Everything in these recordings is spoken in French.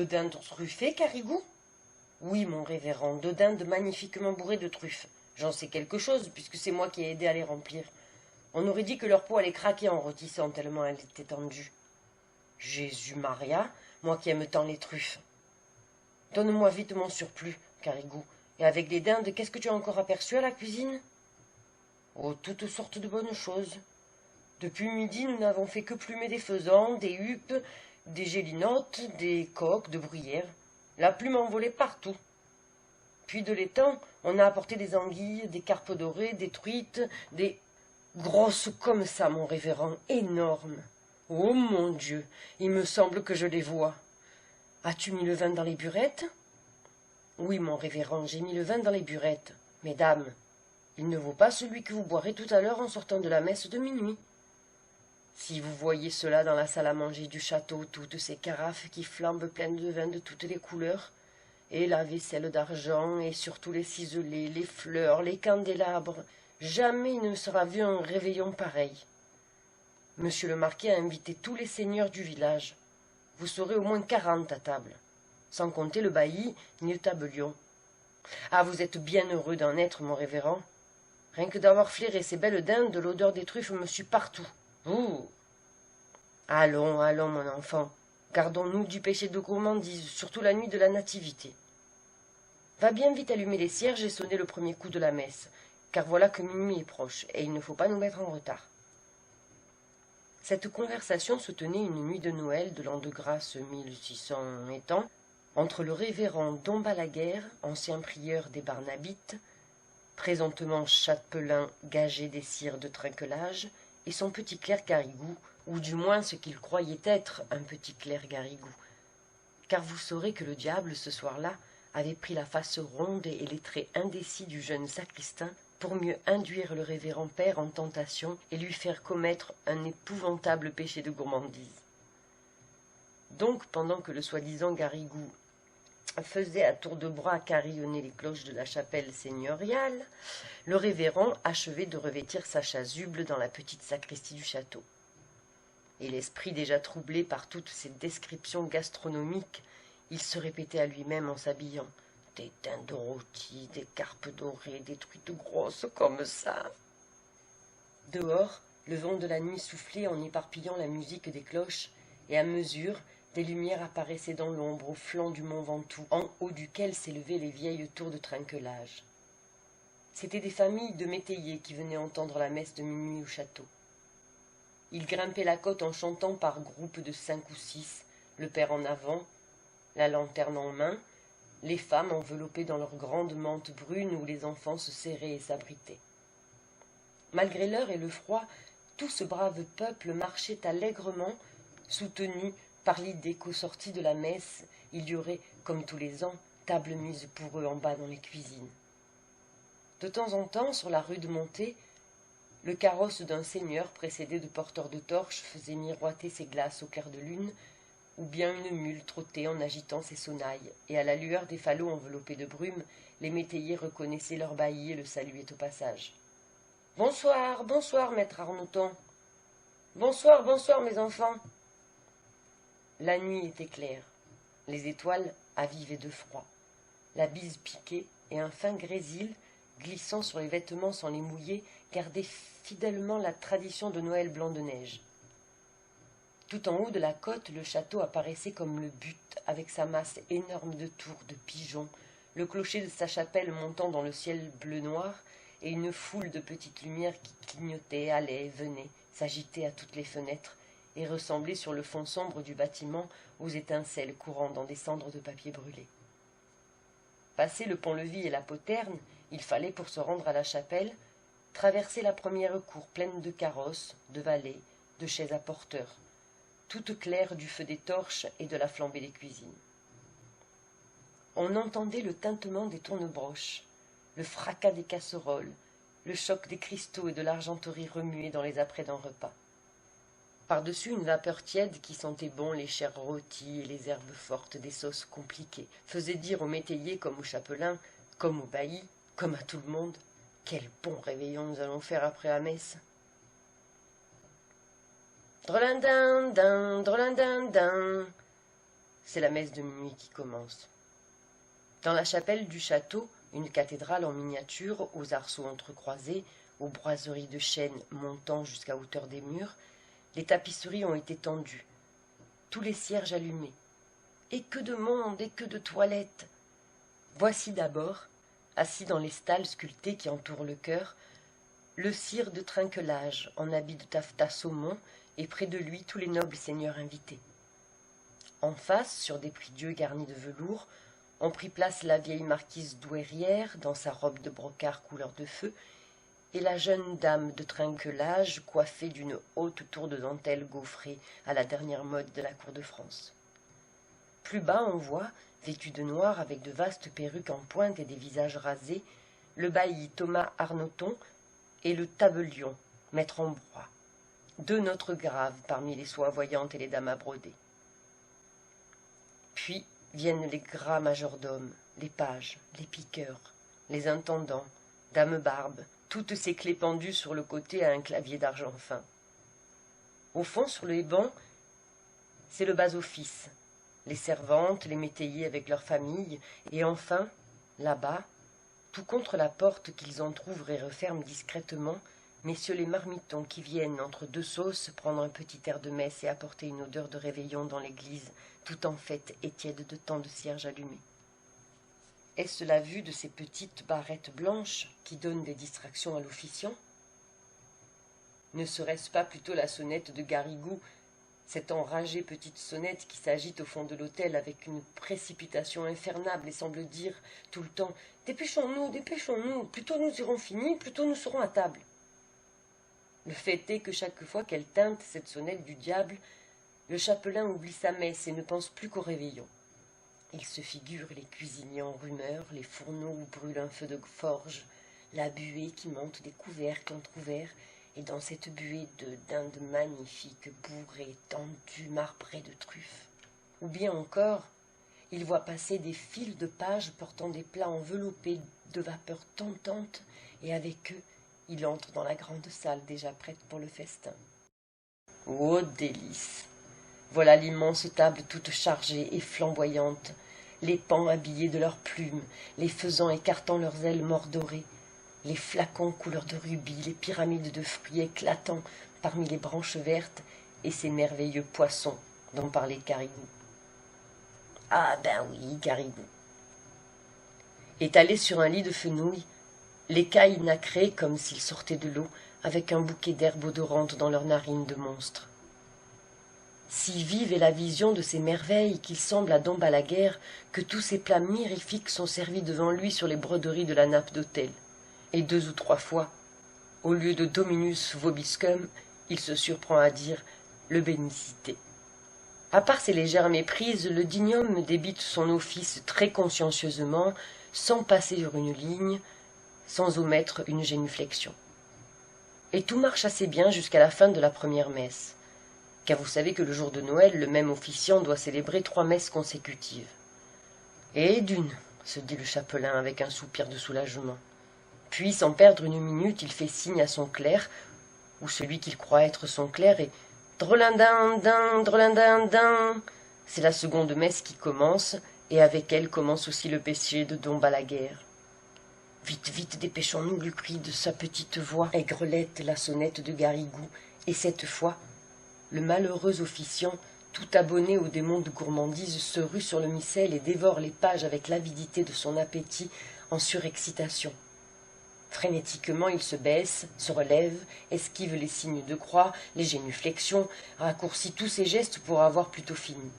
dindes truffées, Carigou? Oui, mon révérend, 2 dindes magnifiquement bourrées de truffes. J'en sais quelque chose, puisque c'est moi qui ai aidé à les remplir. On aurait dit que leur peau allait craquer en rôtissant tellement elle était tendue. Jésus Maria, moi qui aime tant les truffes. Donne-moi vite mon surplus, Carigou. Et avec les dindes, qu'est-ce que tu as encore aperçu à la cuisine? Oh, toutes sortes de bonnes choses. Depuis midi, nous n'avons fait que plumer des faisans, des huppes, des gélinottes, des coqs, de bruyères. La plume envolait partout. Puis de l'étang, on a apporté des anguilles, des carpes dorées, des truites, des... grosses comme ça, mon révérend, énormes. Oh mon Dieu, il me semble que je les vois. As-tu mis le vin dans les burettes? Oui, mon révérend, j'ai mis le vin dans les burettes. Mesdames, il ne vaut pas celui que vous boirez tout à l'heure en sortant de la messe de minuit. Si vous voyez cela dans la salle à manger du château, toutes ces carafes qui flambent pleines de vin de toutes les couleurs, et la vaisselle d'argent, et surtout les ciselés, les fleurs, les candélabres, jamais il ne sera vu un réveillon pareil. Monsieur le marquis a invité tous les seigneurs du village. Vous serez au moins 40 à table, sans compter le bailli ni le tabellion. Ah, vous êtes bien heureux d'en être, mon révérend. Rien que d'avoir flairé ces belles dindes, l'odeur des truffes me suit partout. Ouh! Allons, allons, mon enfant, gardons-nous du péché de gourmandise, surtout la nuit de la nativité. Va bien vite allumer les cierges et sonner le premier coup de la messe, car voilà que minuit est proche, et il ne faut pas nous mettre en retard. Cette conversation se tenait une nuit de Noël de l'an de grâce 1600 étant, entre le révérend Dom Balaguère, ancien prieur des Barnabites, présentement chapelain gagé des cires de trinquelage, et son petit clerc Garrigou, ou du moins ce qu'il croyait être un petit clerc Garrigou. Car vous saurez que le diable, ce soir-là, avait pris la face ronde et les traits indécis du jeune sacristain pour mieux induire le révérend père en tentation et lui faire commettre un épouvantable péché de gourmandise. Donc, pendant que le soi-disant Garrigou faisait à tour de bras carillonner les cloches de la chapelle seigneuriale, le révérend achevait de revêtir sa chasuble dans la petite sacristie du château. Et l'esprit déjà troublé par toutes ces descriptions gastronomiques, il se répétait à lui-même en s'habillant: des dindes rôties, des carpes dorées, des truites grosses comme ça. Dehors, le vent de la nuit soufflait en éparpillant la musique des cloches, et à mesure, des lumières apparaissaient dans l'ombre au flanc du mont Ventoux, en haut duquel s'élevaient les vieilles tours de trinquelage. C'étaient des familles de métayers qui venaient entendre la messe de minuit au château. Ils grimpaient la côte en chantant par groupes de 5 ou 6, le père en avant, la lanterne en main, les femmes enveloppées dans leurs grandes mantes brunes où les enfants se serraient et s'abritaient. Malgré l'heure et le froid, tout ce brave peuple marchait allègrement, soutenu par l'idée qu'au sorti de la messe, il y aurait, comme tous les ans, table mise pour eux en bas dans les cuisines. De temps en temps, sur la rude montée, le carrosse d'un seigneur précédé de porteurs de torches faisait miroiter ses glaces au clair de lune, ou bien une mule trottait en agitant ses sonnailles, et à la lueur des falots enveloppés de brume, les métayers reconnaissaient leur bailli et le saluaient au passage. « Bonsoir, bonsoir, maître Arnoton. Bonsoir, bonsoir, mes enfants. » La nuit était claire, les étoiles avivaient de froid, la bise piquait, et un fin grésil, glissant sur les vêtements sans les mouiller, gardait fidèlement la tradition de Noël blanc de neige. Tout en haut de la côte, le château apparaissait comme le but, avec sa masse énorme de tours, de pigeons, le clocher de sa chapelle montant dans le ciel bleu-noir, et une foule de petites lumières qui clignotaient, allaient, venaient, s'agitaient à toutes les fenêtres, et ressemblaient sur le fond sombre du bâtiment aux étincelles courant dans des cendres de papier brûlé. Passé le pont-levis et la poterne, il fallait, pour se rendre à la chapelle, traverser la première cour pleine de carrosses, de valets, de chaises à porteurs, toute claire du feu des torches et de la flambée des cuisines. On entendait le tintement des tournebroches, le fracas des casseroles, le choc des cristaux et de l'argenterie remuée dans les apprêts d'un repas. Par-dessus une vapeur tiède qui sentait bon les chairs rôties et les herbes fortes des sauces compliquées, faisait dire aux métayers comme aux chapelains, comme aux baillis, comme à tout le monde: quel bon réveillon nous allons faire après la messe. Drelindin, din, drelindin, din. c'est la messe de minuit qui commence. Dans la chapelle du château, une cathédrale en miniature, aux arceaux entrecroisés, aux boiseries de chêne montant jusqu'à hauteur des murs, les tapisseries ont été tendues, tous les cierges allumés. Et que de monde, et que de toilettes! Voici d'abord, assis dans les stalles sculptées qui entourent le chœur, le sire de Trinquelage, en habit de taffetas saumon, et près de lui tous les nobles seigneurs invités. En face, sur des prie-dieu garnis de velours, ont pris place la vieille marquise douairière, dans sa robe de brocart couleur de feu, et la jeune dame de Trinquelage, coiffée d'une haute tour de dentelle gaufrée à la dernière mode de la cour de France. Plus bas, on voit, vêtu de noir avec de vastes perruques en pointe et des visages rasés, le bailli Thomas Arnoton et le tabellion, maître Ambroise, deux notres graves parmi les soies voyantes et les dames à broder. Puis viennent les gras majordomes, les pages, les piqueurs, les intendants, dames barbes, toutes ces clés pendues sur le côté à un clavier d'argent fin. Au fond, sur les bancs, c'est le bas-office, les servantes, les métayers avec leurs familles, et enfin, là-bas, tout contre la porte qu'ils entr'ouvrent et referment discrètement, messieurs les marmitons qui viennent, entre deux sauces, prendre un petit air de messe et apporter une odeur de réveillon dans l'église, tout en fête et tiède de tant de cierges allumés. Est-ce la vue de ces petites barrettes blanches qui donnent des distractions à l'officiant? Ne serait-ce pas plutôt la sonnette de Garrigou, cette enragée petite sonnette qui s'agite au fond de l'hôtel avec une précipitation infernale et semble dire tout le temps « Dépêchons-nous, dépêchons-nous, plus tôt nous irons finis, plus tôt nous serons à table ». Le fait est que chaque fois qu'elle teinte cette sonnette du diable, le chapelain oublie sa messe et ne pense plus qu'au réveillon. Il se figure les cuisiniers en rumeur, les fourneaux où brûle un feu de forge, la buée qui monte des couvercles entr'ouverts, et dans cette buée de dindes magnifiques, bourrées, tendues, marbrées de truffes. Ou bien encore, il voit passer des files de pages portant des plats enveloppés de vapeurs tentantes, et avec eux, il entre dans la grande salle déjà prête pour le festin. Ô délice! Voilà l'immense table toute chargée et flamboyante, les paons habillés de leurs plumes, les faisans écartant leurs ailes mordorées, les flacons couleur de rubis, les pyramides de fruits éclatants parmi les branches vertes et ces merveilleux poissons dont parlait Garrigou. Ah ben oui, Garrigou. Étalés sur un lit de fenouil, l'écaille nacrée comme s'ils sortaient de l'eau, avec un bouquet d'herbes odorantes dans leurs narines de monstres. Si vive est la vision de ces merveilles qu'il semble à Dom Balaguère que tous ces plats mirifiques sont servis devant lui sur les broderies de la nappe d'autel. Et 2 ou 3 fois, au lieu de Dominus vobiscum, il se surprend à dire le bénicité. À part ces légères méprises, le digne homme débite son office très consciencieusement, sans passer sur une ligne, sans omettre une génuflexion. Et tout marche assez bien jusqu'à la fin de la première messe, car vous savez que le jour de Noël, le même officiant doit célébrer 3 messes consécutives. Et d'une, se dit le chapelain avec un soupir de soulagement. Puis, sans perdre une minute, il fait signe à son clerc, ou celui qu'il croit être son clerc, et « Drolindin, din, drolindin, din !» C'est la seconde messe qui commence, et avec elle commence aussi le péché de Dom Balaguère. « Vite, vite, dépêchons-nous » lui crie de sa petite voix aigrelette la sonnette de Garrigou, et cette fois, le malheureux officiant, tout abonné au démon de gourmandise, se rue sur le missel et dévore les pages avec l'avidité de son appétit en surexcitation. Frénétiquement, il se baisse, se relève, esquive les signes de croix, les génuflexions, raccourcit tous ses gestes pour avoir plutôt fini.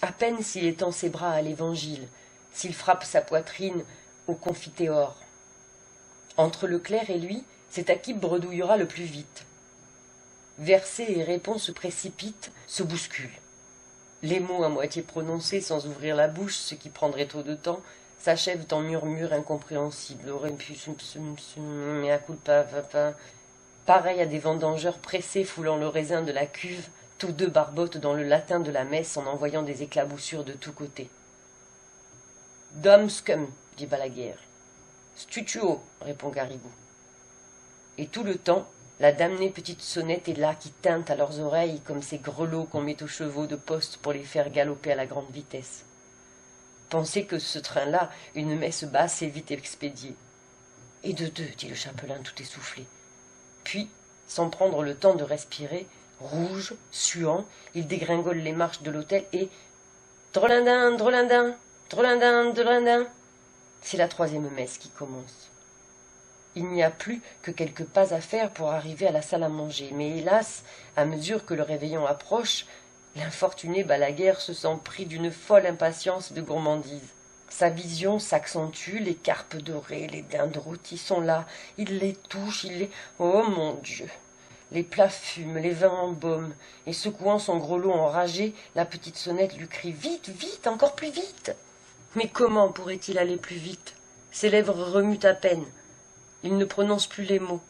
À peine s'il étend ses bras à l'Évangile, s'il frappe sa poitrine au confiteor. Entre le clerc et lui, c'est à qui bredouillera le plus vite. Versets et réponses se précipitent, se bousculent. Les mots à moitié prononcés sans ouvrir la bouche, ce qui prendrait trop de temps, s'achèvent en murmures incompréhensibles. Pareil à des vendangeurs pressés foulant le raisin de la cuve, tous deux barbotent dans le latin de la messe en envoyant des éclaboussures de tous côtés. « Dom scum » dit Balaguère. « Stutuo » répond Garrigou. Et tout le temps, La damnée petite sonnette est là qui tinte à leurs oreilles comme ces grelots qu'on met aux chevaux de poste pour les faire galoper à la grande vitesse. Pensez que ce train-là, une messe basse est vite expédiée. Et de deux, dit le chapelain tout essoufflé. Puis, sans prendre le temps de respirer, rouge, suant, il dégringole les marches de l'hôtel et drolindin, drolindin, drolindin, drolindin. C'est la troisième messe qui commence. Il n'y a plus que quelques pas à faire pour arriver à la salle à manger, mais hélas, à mesure que le réveillon approche, l'infortuné Balaguère se sent pris d'une folle impatience de gourmandise. Sa vision s'accentue, les carpes dorées, les dindes rôties sont là, il les touche, Oh mon Dieu! Les plats fument, les vins embaument, et secouant son grelot enragé, la petite sonnette lui crie « Vite, vite, encore plus vite !» Mais comment pourrait-il aller plus vite? Ses lèvres remuent à peine. Il ne prononce plus les mots.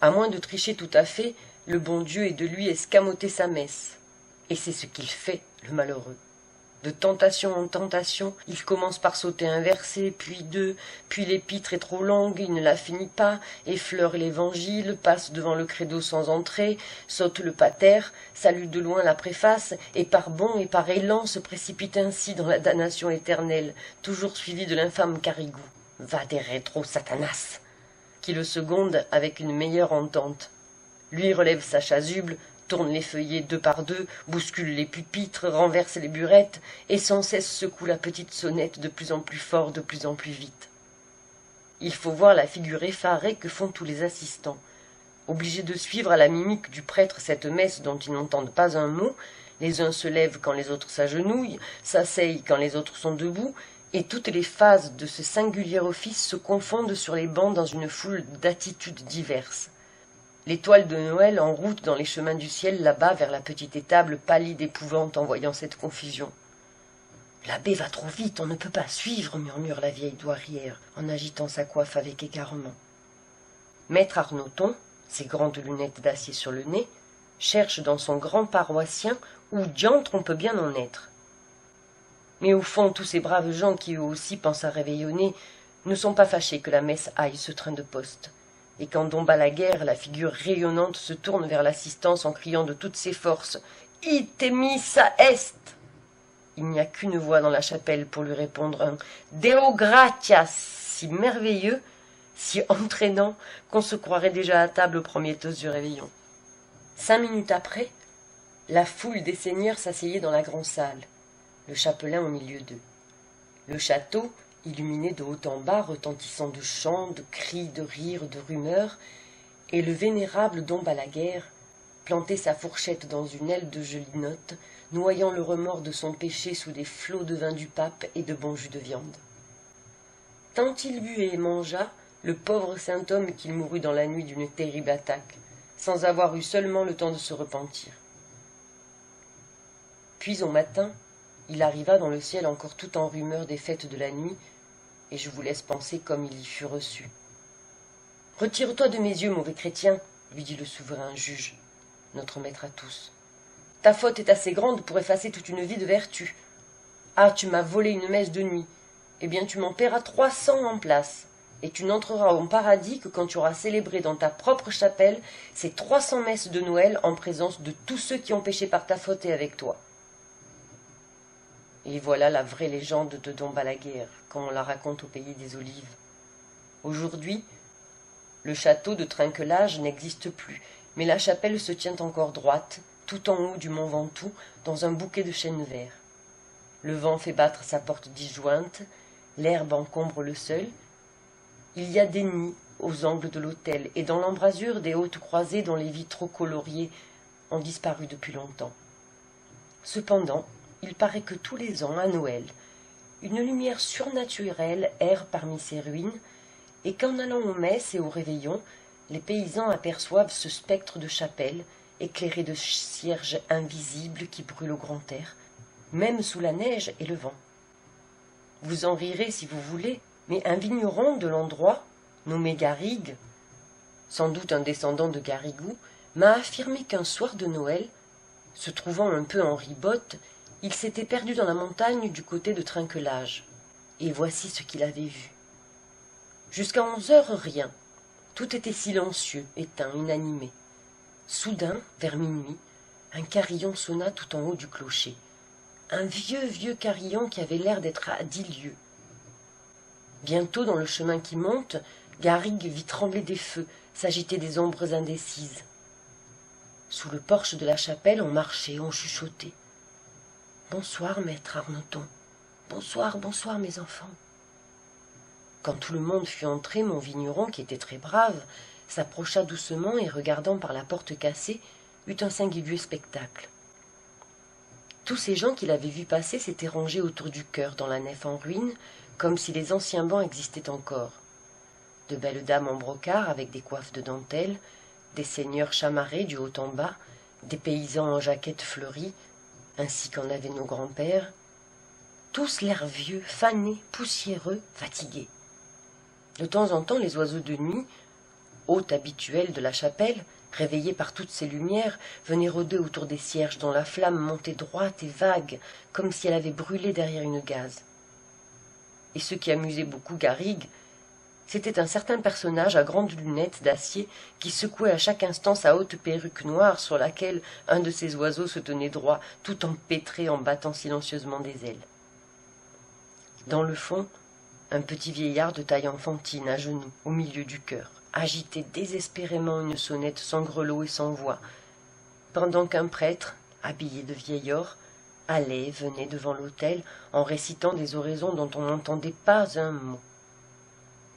À moins de tricher tout à fait, le bon Dieu est de lui escamoter sa messe. Et c'est ce qu'il fait, le malheureux. De tentation en tentation, il commence par sauter un verset, puis deux, puis l'épître est trop longue, il ne la finit pas, effleure l'évangile, passe devant le credo sans entrer, saute le pater, salue de loin la préface, et par bond et par élan se précipite ainsi dans la damnation éternelle, toujours suivi de l'infâme Carigou. Va des rétro Satanas, qui le seconde avec une meilleure entente. Lui relève sa chasuble, tourne les feuillets deux par deux, bouscule les pupitres, renverse les burettes, et sans cesse secoue la petite sonnette de plus en plus fort, de plus en plus vite. Il faut voir la figure effarée que font tous les assistants. Obligés de suivre à la mimique du prêtre cette messe dont ils n'entendent pas un mot, les uns se lèvent quand les autres s'agenouillent, s'asseyent quand les autres sont debout, et toutes les phases de ce singulier office se confondent sur les bancs dans une foule d'attitudes diverses. L'étoile de Noël en route dans les chemins du ciel là-bas vers la petite étable pâlit d'épouvante en voyant cette confusion. « L'abbé va trop vite, on ne peut pas suivre, murmure la vieille douairière en agitant sa coiffe avec égarement. Maître Arnoton, ses grandes lunettes d'acier sur le nez, cherche dans son grand paroissien où diantre on peut bien en être. Mais au fond, tous ces braves gens qui eux aussi pensent à réveillonner ne sont pas fâchés que la messe aille ce train de poste. Et quand Dom Balaguère, la figure rayonnante, se tourne vers l'assistance en criant de toutes ses forces « Itemissa est !» il n'y a qu'une voix dans la chapelle pour lui répondre un « Deo gratias !» si merveilleux, si entraînant, qu'on se croirait déjà à table au premier toast du réveillon. 5 minutes après, la foule des seigneurs s'asseyait dans la grande salle, le chapelain au milieu d'eux. Le château, illuminé de haut en bas, retentissant de chants, de cris, de rires, de rumeurs, et le vénérable Dom Balaguère, plantait sa fourchette dans une aile de gelinotte, noyant le remords de son péché sous des flots de vin du pape et de bon jus de viande. Tant il but et mangea, le pauvre saint homme qu'il mourut dans la nuit d'une terrible attaque, sans avoir eu seulement le temps de se repentir. Puis au matin, il arriva dans le ciel encore tout en rumeur des fêtes de la nuit, et je vous laisse penser comme il y fut reçu. « Retire-toi de mes yeux, mauvais chrétien, lui dit le souverain juge, notre maître à tous. Ta faute est assez grande pour effacer toute une vie de vertu. Ah, tu m'as volé une messe de nuit. Eh bien, tu m'en paieras 300 en place, et tu n'entreras au paradis que quand tu auras célébré dans ta propre chapelle ces 300 messes de Noël en présence de tous ceux qui ont péché par ta faute et avec toi. » Et voilà la vraie légende de Dom Balaguère, comme on la raconte au pays des Olives. Aujourd'hui, le château de Trinquelage n'existe plus, mais la chapelle se tient encore droite, tout en haut du mont Ventoux, dans un bouquet de chênes verts. Le vent fait battre sa porte disjointe, l'herbe encombre le sol. Il y a des nids aux angles de l'autel, et dans l'embrasure des hautes croisées dont les vitraux coloriés ont disparu depuis longtemps. Cependant, il paraît que tous les ans, à Noël, une lumière surnaturelle erre parmi ces ruines, et qu'en allant aux messes et aux réveillons, les paysans aperçoivent ce spectre de chapelle, éclairé de cierges invisibles qui brûlent au grand air, même sous la neige et le vent. Vous en rirez si vous voulez, mais un vigneron de l'endroit, nommé Garrigue, sans doute un descendant de Garrigou, m'a affirmé qu'un soir de Noël, se trouvant un peu en ribote, il s'était perdu dans la montagne du côté de Trinquelage. Et voici ce qu'il avait vu. Jusqu'à 11 heures, rien. Tout était silencieux, éteint, inanimé. Soudain, vers minuit, un carillon sonna tout en haut du clocher. Un vieux carillon qui avait l'air d'être à 10 lieues. Bientôt, dans le chemin qui monte, Garrigue vit trembler des feux, s'agiter des ombres indécises. Sous le porche de la chapelle, on marchait, on chuchotait. « Bonsoir, maître Arnoton. Bonsoir, bonsoir, mes enfants. » Quand tout le monde fut entré, mon vigneron, qui était très brave, s'approcha doucement et, regardant par la porte cassée, eut un singulier spectacle. Tous ces gens qu'il avait vus passer s'étaient rangés autour du chœur dans la nef en ruine, comme si les anciens bancs existaient encore. De belles dames en brocart avec des coiffes de dentelle, des seigneurs chamarrés du haut en bas, des paysans en jaquettes fleuries, ainsi qu'en avaient nos grands-pères, tous l'air vieux, fanés, poussiéreux, fatigués. De temps en temps, les oiseaux de nuit, hôtes habituels de la chapelle, réveillés par toutes ces lumières, venaient rôder autour des cierges dont la flamme montait droite et vague, comme si elle avait brûlé derrière une gaze. Et ce qui amusait beaucoup Garrigue, c'était un certain personnage à grandes lunettes d'acier qui secouait à chaque instant sa haute perruque noire sur laquelle un de ces oiseaux se tenait droit, tout empêtré en battant silencieusement des ailes. Dans le fond, un petit vieillard de taille enfantine, à genoux, au milieu du chœur, agitait désespérément une sonnette sans grelot et sans voix, pendant qu'un prêtre, habillé de vieil or, allait et venait devant l'autel en récitant des oraisons dont on n'entendait pas un mot.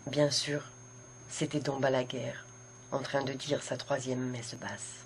Bien sûr, c'était Dom Balaguère, en train de dire sa 3e messe basse.